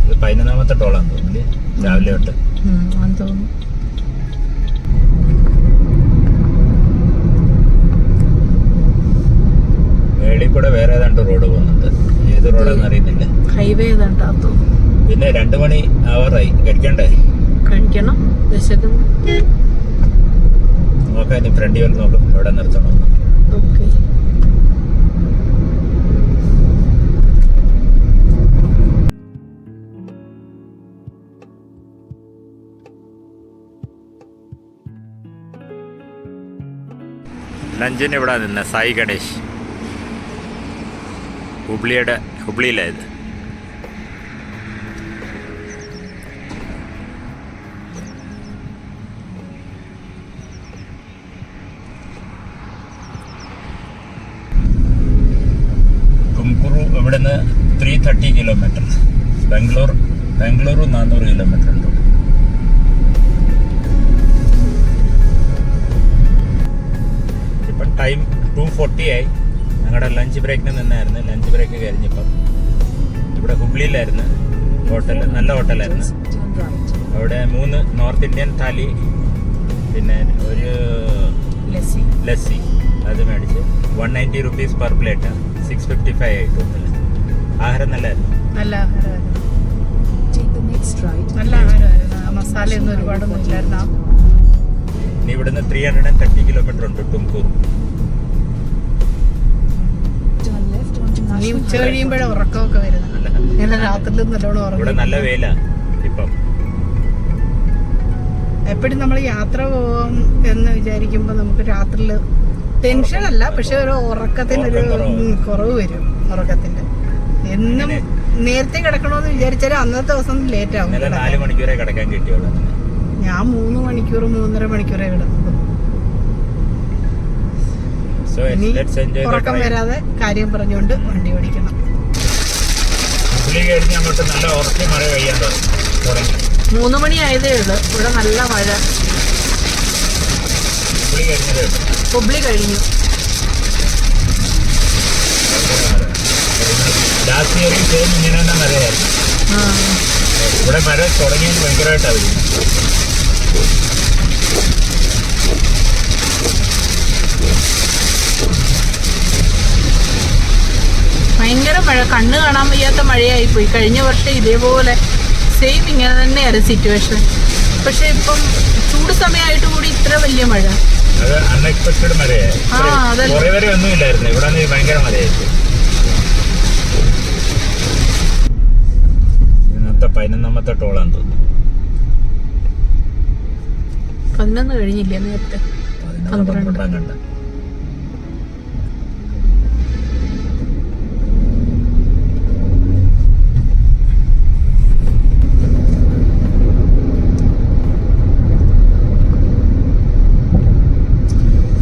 ഇത് 11ാമത്തെ ടോളാന്ന് തോന്നുന്നില്ലേ രാവിലെ തൊട്ട്. തോന്നുന്നു. മേളിൽ കൂടെ വേറെ ഏതാണ്ട് റോഡ് പോകുന്നുണ്ട്. ഏത് റോഡാന്ന് അറിയുന്നില്ല. ഹൈവേ ഏതാണ്ടാ തോന്നുന്നു. പിന്നെ 2 മണി ആവാറായി. കഴിക്കണം. വിശക്കുന്നു. നോക്കാം, ഇനി ഫ്രണ്ടിൽ വന്ന് നോക്കും എവിടെ നിർത്തണം. ഓക്കെ. ലഞ്ചിന് ഇവിടെ നിന്ന് സായി ഗണേഷ്. ഹുബ്ലിയിലായത്. ഇവിടുന്ന് 330 കിലോമീറ്റർ. ബാംഗ്ലൂരു 400 കിലോമീറ്റർ ഉണ്ട്. ഇപ്പം ടൈം 2:40 ആയി. ഞങ്ങളുടെ ലഞ്ച് ബ്രേക്കിന് നിന്നായിരുന്നു. ലഞ്ച് ബ്രേക്ക് കഴിഞ്ഞിപ്പം ഇവിടെ ഹുബ്ലിയിലായിരുന്നു ഹോട്ടൽ. നല്ല ഹോട്ടലായിരുന്നു. Turn right. അവിടെ 3 നോർത്ത് ഇന്ത്യൻ താലി, പിന്നെ ഒരു ലസ്സി അത് മേടിച്ച് 190 റുപ്പീസ് പെർ പ്ലേറ്റ്, 655 ആയിട്ട്. ആഹാരം നല്ലായിരുന്നു. നല്ല ആഹാരമായിരുന്നു. Take the next right. നല്ല ആഹാരമായിരുന്നു. ആ മസാലയൊന്നും ഒരുപാടൊന്നും ഇല്ലായിരുന്നു. ഇനി ഇവിടുന്ന് 330 കിലോമീറ്റർ ഉണ്ട് ടുംകൂർ. Turn left onto ഈ National ഉച്ച Highway കഴിയുമ്പോഴേ 48. ഉറക്കമൊക്കെ വരുന്നത്. ഇങ്ങനെ രാത്രിയിൽ നല്ലോണം ഇവിടെ ഉറങ്ങി. നല്ല വെയിലാ ഇപ്പം. എപ്പോഴും നമ്മൾ യാത്ര പോകാം എന്ന് വിചാരിക്കുമ്പോൾ നമുക്ക് രാത്രിയിൽ ടെൻഷൻ അല്ല, പക്ഷെ ഒരു ഉറക്കത്തിനൊരു കുറവ് വരും. ഉറക്കത്തിന്റെ എന്നും നേരത്തെ കിടക്കണമെന്ന് വിചാരിച്ചാൽ അന്നത്തെ ദിവസം ലേറ്റ് ആവും. ഇന്നലെ 4 മണിക്കൂറേ കിടക്കാൻ കിട്ടിയുള്ളൂ. ഞാൻ 3 മണിക്കൂർ 3.5 മണിക്കൂറേ കിടന്നത്. So ഇനി let's enjoy the ഉറക്കം drive. വരാതെ കാര്യം പറഞ്ഞുകൊണ്ട് വണ്ടി ഓടിക്കണം. ഹുബ്ലി കഴിഞ്ഞ് അങ്ങോട്ട് നല്ല ഉറച്ച് മഴ പെയ്യാൻ തുടങ്ങി. 3 മണി ആയതേ ഉള്ളൂ. ഇവിടെ നല്ല മഴ. ഹുബ്ലി കഴിഞ്ഞതേ ഉള്ളൂ. ഹുബ്ലി കഴിഞ്ഞു. ലാസ്റ്റ് ഇയറിൽ സെയിം ഇങ്ങനെ തന്നെ മഴയായിരുന്നു. ഇവിടെ മഴ തുടങ്ങിയത് ഭയങ്കരമായിട്ടാണ് വരുന്നത്. ഭയങ്കര മഴ, കണ്ണ് കാണാൻ വയ്യാത്ത മഴയായി പോയി. കഴിഞ്ഞ വർഷം ഇതേപോലെ സെയിം ഇങ്ങനെ തന്നെയായിരുന്നു സിറ്റുവേഷൻ. പക്ഷെ ഇപ്പം ചൂട് സമയമായിട്ട് കൂടി ഇത്ര വലിയ മഴ. അത് അൺഎക്സ്പെക്ടഡ് മഴയായിരുന്നു. അതല്ല. കുറെ വരെ ഒന്നുമില്ലായിരുന്നു. ഇവിടെ ഭയങ്കര മഴയായിരുന്നു. ഇന്നത്തെ 11ാമത്തെ ടോളാന്ന് തോന്നുന്നു. 11 കഴിഞ്ഞില്ലേ നേരത്തെ? 12. കണ്ട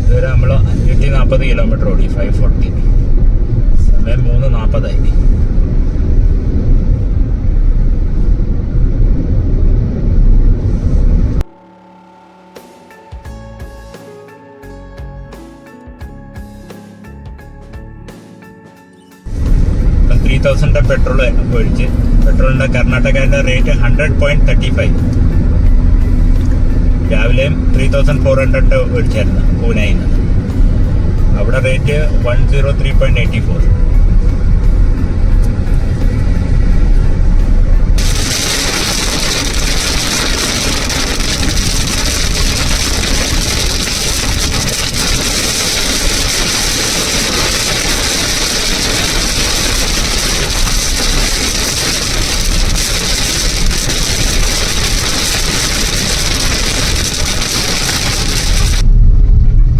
ഇതുവരെ നമ്മൾ 540 കിലോമീറ്റർ ഓടി. 540. സമയം 3:40 3000 പെട്രോൾ ഒഴിച്ച്. പെട്രോളിന്റെ കർണാടകന്റെ റേറ്റ് 100.35. രാവിലെയും 3400 ഒഴിച്ചായിരുന്നു പൂനെയിൽ നിന്ന്. അവിടെ റേറ്റ് 103.84.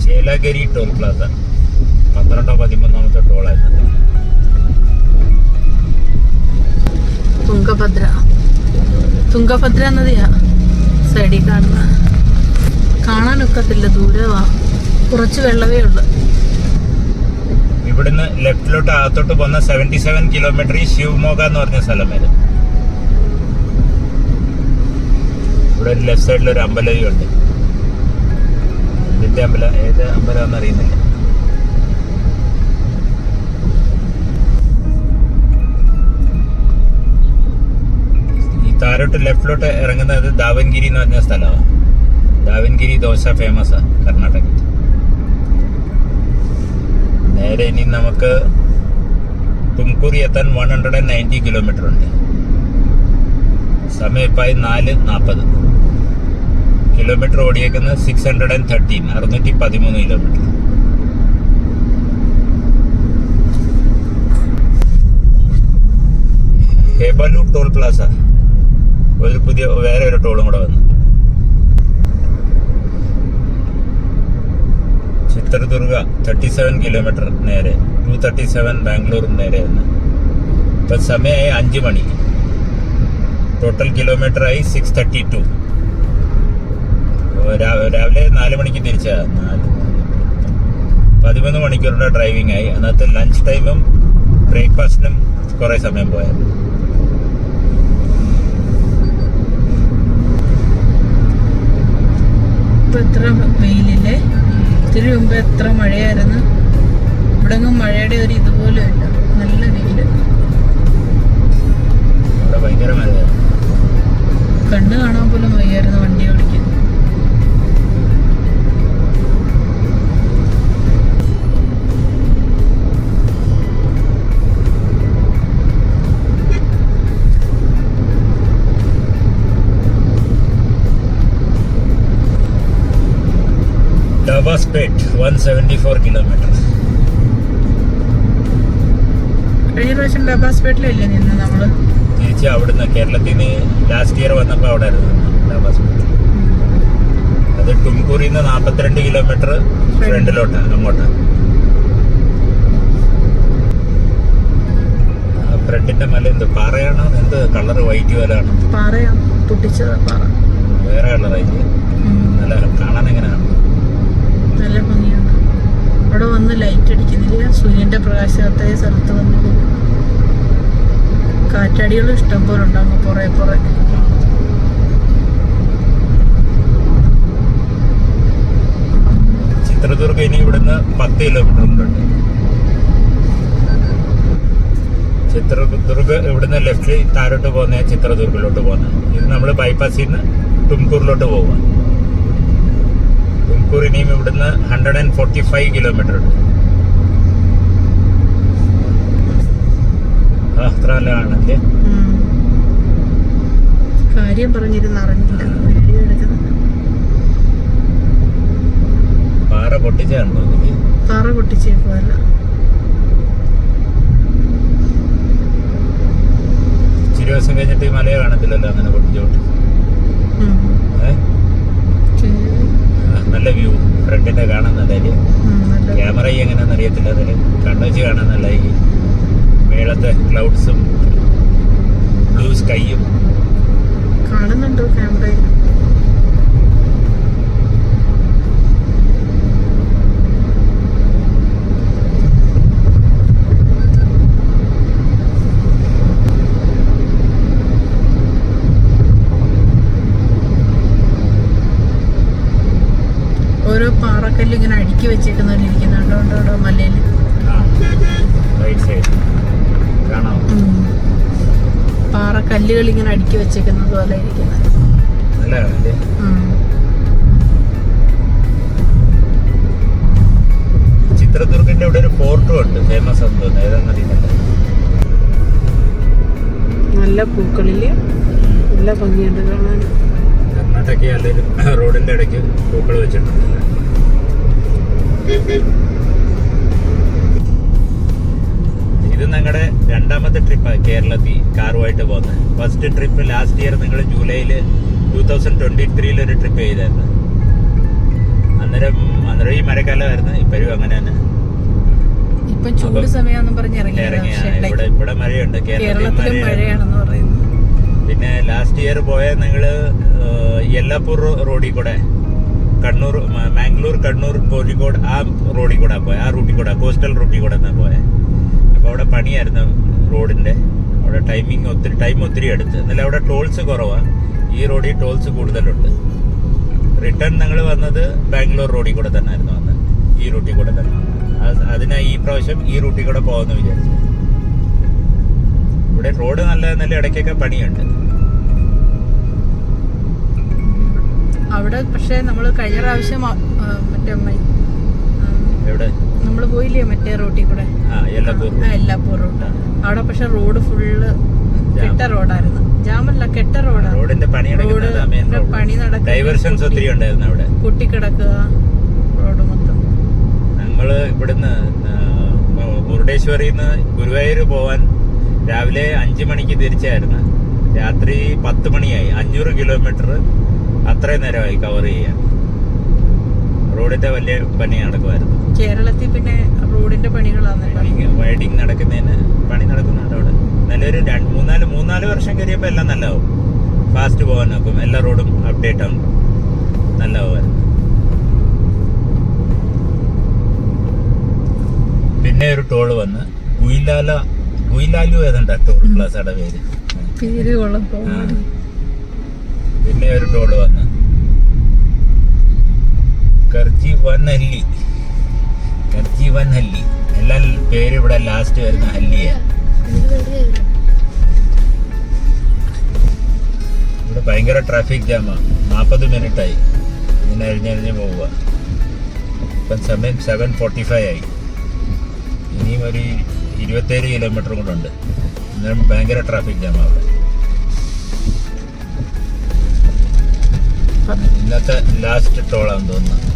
ചേലഗിരി ടോൾ പ്ലാസ 12-13ാമത്തെ ടോളായിരുന്നു. തുംഗഭദ്ര നദിയാ സൈഡിൽ കാണുന്ന. കാണാനൊക്കത്തില്ല, ദൂരവാ. കുറച്ച് വെള്ളമേ ഉള്ളു. ഇവിടുന്ന് ലെഫ്റ്റിലോട്ട് അകത്തോട്ട് പോകുന്ന 77 കിലോമീറ്റർ ഈ ശിവമോഗ എന്ന് പറഞ്ഞ സ്ഥലം വരും. ഇവിടെ ഒരു ലെഫ്റ്റ് സൈഡിൽ ഒരു അമ്പലവും ഉണ്ട്. ഇതിന്റെ അമ്പലം ഏത് അമ്പലം അറിയുന്നില്ല. ഈ താരോട്ട് ലെഫ്റ്റിലോട്ട് ഇറങ്ങുന്നത് ദാവൻഗിരി എന്ന് പറഞ്ഞ സ്ഥലമാണ്. ദാവൻഗിരി ദോശ ഫേമസാണ് കർണാടകയിൽ. നേരെ ഇനി നമുക്ക് തുംകൂർ എത്താൻ 190 കിലോമീറ്റർ ഉണ്ട്. സമയം ഇപ്പായി 4:40. കിലോമീറ്റർ ഓടിയേക്കുന്നത് 613, 613 കിലോമീറ്റർ. ഹേബലൂർ ടോൾ പ്ലാസ വേറെ ഒരു ടോളും കൂടെ വന്നു. ചിത്രദുർഗ 37 കിലോമീറ്റർ നേരെ, 237 ബാംഗ്ലൂർ നേരെ വന്ന്. ഇപ്പം സമയമായി 5 മണി. ടോട്ടൽ കിലോമീറ്റർ ആയി 632. രാവിലെ 4 മണിക്ക് തിരിച്ചാ. 13 മണിക്കൂറിന്റെ ഡ്രൈവിംഗ് ആയി. അന്നത്തെ ലഞ്ച് ടൈമും ബ്രേക്ക്ഫാസ്റ്റിനും കുറേ സമയം പോയായിരുന്നു. ഇപ്പൊ എത്ര വെയിലില്ലേ, ഇത്തിരി മുമ്പ് എത്ര മഴയായിരുന്നു. ഇവിടെ ഒന്നും മഴയുടെ ഒരു ഇതുപോലും ഇല്ല, നല്ല വെയില്. ഇവിടെ ഭയങ്കര മഴയായിരുന്നു. കണ്ണ് കാണാൻ പോലും വയ്യായിരുന്നു വണ്ടി ഓടിക്കാൻ. ഡബാസ്പേട്ട് 174 കിലോമീറ്റർ. കഴിഞ്ഞ പ്രാവശ്യം ഡബാസ്പേട്ടിലല്ലേ നിന്ന് നമ്മള് തിരിച്ച് അവിടുന്ന് കേരളത്തിൽ നിന്ന് ലാസ്റ്റ് ഇയർ വന്നപ്പോൾ അവിടെ ആയിരുന്നു ഡബാസ്പേട്ട്. അത് ടുംകൂറിൽ നിന്ന് 42 കിലോമീറ്റർ ഫ്രണ്ടിലോട്ട് അങ്ങോട്ട്. ഫ്രണ്ടിന്റെ മല എന്ത് പാറയാണോ, എന്ത് കളർ വൈറ്റ് പോലെയാണോ? പാറയാ, പൊട്ടിച്ചതാ പാറ. വേറെ കളറായി. നല്ല കാണാൻ എങ്ങനെയാണ്? നല്ല ഭംഗിയുണ്ട്. അവിടെ വന്ന് ലൈറ്റ് അടിക്കുന്നില്ല, സൂര്യന്റെ പ്രകാശത്തെ സ്ഥലത്ത് വന്നില്ല. കാറ്റാടികളും ഇഷ്ടം പോലെ ഉണ്ടാകും പുറേ പുറേ. ചിത്രദുർഗ ഇനി ഇവിടുന്ന് 10 കിലോമീറ്റർ ഉണ്ട്. ചിത്രദുർഗ് ഇവിടുന്ന് ലെഫ്റ്റ് താഴോട്ട് പോകുന്ന ചിത്രദുർഗിലോട്ട് പോകുന്നത്. ഇത് നമ്മൾ ബൈപ്പാസിൽ നിന്ന് തുംകൂറിലോട്ട് പോവുക. തുംകൂർ ഇനിയും ഇവിടുന്ന് 145 കിലോമീറ്റർ ഉണ്ട്. അത്ര നല്ലതാണല്ലേ. കാര്യം പറഞ്ഞിരുന്ന് അറിഞ്ഞില്ല, വീഡിയോ എടുക്കുന്നത്. പാറ പൊട്ടിച്ചാണോ? പാറ പൊട്ടിച്ചേക്കുവല്ല. ഇച്ചിരി ദിവസം കഴിഞ്ഞിട്ട് ഈ മലയെ കാണത്തില്ലല്ലോ അങ്ങനെ പൊട്ടിച്ചോട്ട്. നല്ല വ്യൂ ഫ്രണ്ടിന്റെ കാണാൻ നല്ലല്ലേ. ക്യാമറ എങ്ങനെയാണെന്ന് അറിയത്തില്ല, അതിൽ കണ്ണുവെച്ച് കാണാൻ നല്ല. ഈ മേളത്തെ ക്ലൗഡ്സും ബ്ലൂ സ്കൈയും കാണുന്നുണ്ടോ ക്യാമറയിൽ? ഓരോ പാറക്കല്ല് ഇങ്ങനെ അടുക്കി വെച്ചേക്കുന്നവരിയ്ക്കുന്നുണ്ടോ മലയിൽ. റൈറ്റ് സൈഡ് കാണാം. പാറക്കല്ലുകൾ ഇങ്ങനെ അടുക്കി വെച്ചേക്കുന്നത് പോലെ ഇരിക്കുന്നത്. നല്ലതാണല്ലേ. ചിത്രദുർഗിന്റെ ഇവിടെ ഒരു ഫോർട്ടും ഉണ്ട്, ഫേമസ് ആണെന്ന് തോന്നുന്നു. ഏതാണെന്നറിയുന്നില്ല. നല്ല പൂക്കളില് നല്ല ഭംഗിയുണ്ട് കാണാൻ. കർണാടക അല്ലെങ്കിൽ റോഡിന്റെ ഇടയ്ക്ക് പൂക്കൾ വെച്ചിട്ടുണ്ട്. ഇത് ഞങ്ങളുടെ രണ്ടാമത്തെ ട്രിപ്പാണ് കേരളത്തിൽ കാറുമായിട്ട് പോകുന്നത്. ഫസ്റ്റ് ട്രിപ്പ് ലാസ്റ്റ് ഇയർ നിങ്ങൾ ജൂലൈയിൽ 2023 ഒരു ട്രിപ്പ് ചെയ്തായിരുന്നു. അന്നേരം ഈ മഴക്കാലമായിരുന്നു. ഇപ്പോഴും അങ്ങനെ തന്നെ. ഇപ്പം ചൂട് സമയം ഇവിടെ മഴയുണ്ട്, കേരളത്തിൽ മഴയാണെന്ന് പറയുന്നു. പിന്നെ ലാസ്റ്റ് ഇയർ പോയ നിങ്ങള് യെല്ലാപ്പൂർ റോഡിൽ കൂടെ കണ്ണൂർ, മാംഗ്ലൂർ, കണ്ണൂർ, കോഴിക്കോട് ആ റോഡിൽ കൂടെ പോയ, ആ റൂട്ടിൽ കൂടെ, കോസ്റ്റൽ റൂട്ടിൽ കൂടെ എന്നാ പോയെ. അപ്പോൾ അവിടെ പണിയായിരുന്നു റോഡിന്റെ. അവിടെ ടൈം ഒത്തിരി എടുത്ത്. എന്നാലും അവിടെ ടോൾസ് കുറവാണ്. ഈ റോഡിൽ ടോൾസ് കൂടുതലുണ്ട്. റിട്ടേൺ ഞങ്ങൾ വന്നത് ബാംഗ്ലൂർ റോഡിൽ കൂടെ തന്നെ ആയിരുന്നു വന്നത്, ഈ റൂട്ടിൽ കൂടെ തന്നെ വന്നത്. അതിനാ ഈ പ്രാവശ്യം ഈ റൂട്ടിൽ കൂടെ പോകാമെന്ന് വിചാരിച്ചു. ഇവിടെ റോഡ് നല്ല ഇടയ്ക്കൊക്കെ പണിയുണ്ട്. അവിടെ പക്ഷെ നമ്മള് കഴിഞ്ഞ പ്രാവശ്യം മറ്റേ എവിടെ നമ്മള് പോയില്ലേ മറ്റേ റോട്ടിൽ കൂടെ, എല്ലാപ്പൂർ റോഡ്. അവിടെ പക്ഷെ റോഡ് ഫുള്ള് കെട്ട റോഡായിരുന്നു. ജാമല്ല, കെട്ട റോഡാണ്. റോഡിന്റെ പണി നടക്കുന്ന ഡൈവേർഷൻസ് ഒത്തിരി ഉണ്ടായിരുന്നു അവിടെ. പൊട്ടിക്കിടക്കുക റോഡ് മൊത്തം. ഞങ്ങള് ഇവിടുന്ന് മുരുടേശ്വരിയിൽ നിന്ന് ഗുരുവായൂർ പോവാൻ രാവിലെ 5 മണിക്ക് തിരിച്ചായിരുന്നു. രാത്രി 10 മണിയായി. 500 കിലോമീറ്റർ അത്രയും നേരമായി കവർ ചെയ്യാൻ. റോഡിന്റെ വലിയ പണി നടക്കുമായിരുന്നു. കേരളത്തിൽ പിന്നെ റോഡിന്റെ പണികളാണ്. വൈഡിങ് നടക്കുന്നതിന് പണി നടക്കുന്നുണ്ട് അവിടെ. നല്ലൊരു 3-4 വർഷം കഴിയുമ്പോൾ എല്ലാം നല്ലതാവും. ഫാസ്റ്റ് പോകാൻ നോക്കും. എല്ലാ റോഡും അപ്ഡേറ്റ് ആവും. നല്ലതാവുമായിരുന്നു. പിന്നെ ഒരു ടോള് വന്ന് ഗുയിലാല ഗുയിലാലു ഏതാണ്ട് ടൂർ പ്ലാസയുടെ പേര്. പേര് കൊള്ളപ്പോ. ആ. പിന്നെ ഒരു ടോള് വന്ന് കർജി വൻ ഹല്ലി. എല്ലാ പേര് ഇവിടെ ലാസ്റ്റ് വരുന്ന ഹല്ലിയ. ഇവിടെ ഭയങ്കര ട്രാഫിക് ജാമാണ്. 40 മിനിറ്റായി ഇങ്ങനെ അഴിഞ്ഞഴിഞ്ഞ് പോവുക. ഇപ്പം സമയം 7:45 ആയി. ഇനിയും ഒരു 27 കിലോമീറ്റർ കൂടെ ഉണ്ട്. എന്നാലും ഭയങ്കര ട്രാഫിക് ജാമാണ് അവിടെ. ഇന്നത്തെ ലാസ്റ്റ് ടോളാന്ന് തോന്നുന്നു.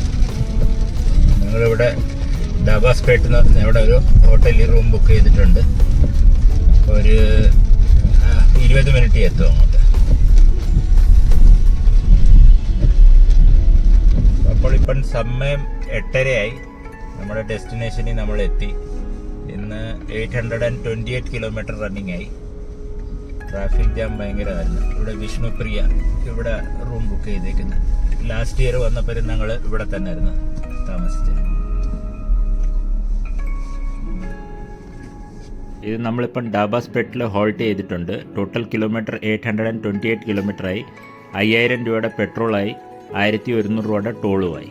ഞങ്ങളിവിടെ ഡാബാസ്പേട്ട് എന്ന് പറഞ്ഞ ഇവിടെ ഒരു ഹോട്ടലിൽ റൂം ബുക്ക് ചെയ്തിട്ടുണ്ട്. ഒരു 20 മിനിറ്റ് എത്തും അങ്ങോട്ട്. അപ്പോൾ ഇപ്പം സമയം 8:30 നമ്മുടെ ഡെസ്റ്റിനേഷനിൽ നമ്മൾ എത്തി. ഇന്ന് 828 കിലോമീറ്റർ റണ്ണിങ് ആയി. ട്രാഫിക് ജാം ഭയങ്കരമായിരുന്നു. ഇവിടെ വിഷ്ണുപ്രിയ ഇവിടെ റൂം ബുക്ക് ചെയ്തേക്കുന്നത്. ലാസ്റ്റ് ഇയർ വന്നപ്പോഴും ഞങ്ങൾ ഇവിടെ തന്നെ ആയിരുന്നു താമസിച്ചത്. ഇത് നമ്മളിപ്പം ഡാബാസ്പേട്ടിൽ ഹോൾട്ട് ചെയ്തിട്ടുണ്ട്. ടോട്ടൽ കിലോമീറ്റർ 828 കിലോമീറ്ററായി. 5000 രൂപയുടെ പെട്രോളായി. 1100 രൂപയുടെ ടോളുമായി.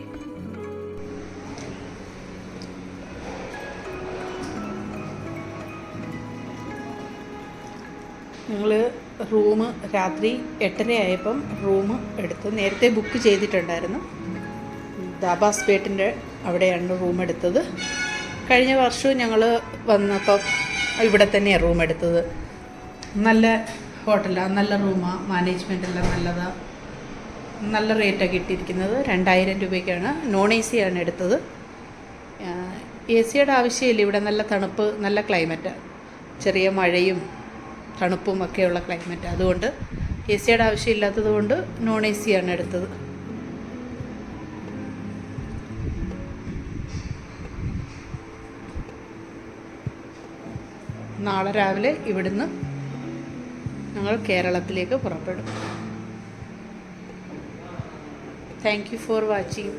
ഞങ്ങൾ റൂം രാത്രി 8:30 ആയപ്പം റൂം എടുത്തു. നേരത്തെ ബുക്ക് ചെയ്തിട്ടുണ്ടായിരുന്നു. ദാബാസ്പേട്ടിൻ്റെ അവിടെയാണ് റൂം എടുത്തത്. കഴിഞ്ഞ വർഷവും ഞങ്ങൾ വന്നപ്പം ഇവിടെ തന്നെയാണ് റൂം എടുത്തത്. നല്ല ഹോട്ടലാണ്, നല്ല റൂമാണ്, മാനേജ്മെൻ്റ് എല്ലാം നല്ലതാണ്. നല്ല റേറ്റാണ് കിട്ടിയിരിക്കുന്നത്. 2000 രൂപയ്ക്കാണ്. നോൺ AC ആണ് എടുത്തത്. AC ആവശ്യമില്ല. ഇവിടെ നല്ല തണുപ്പ്, നല്ല ക്ലൈമറ്റാണ്. ചെറിയ മഴയും തണുപ്പും ഒക്കെയുള്ള ക്ലൈമറ്റ്. അതുകൊണ്ട് AC ആവശ്യമില്ലാത്തത് കൊണ്ട് നോൺ AC ആണ് എടുത്തത്. നാളെ രാവിലെ ഇവിടുന്ന് ഞങ്ങൾ കേരളത്തിലേക്ക് പുറപ്പെടും. Thank you for watching.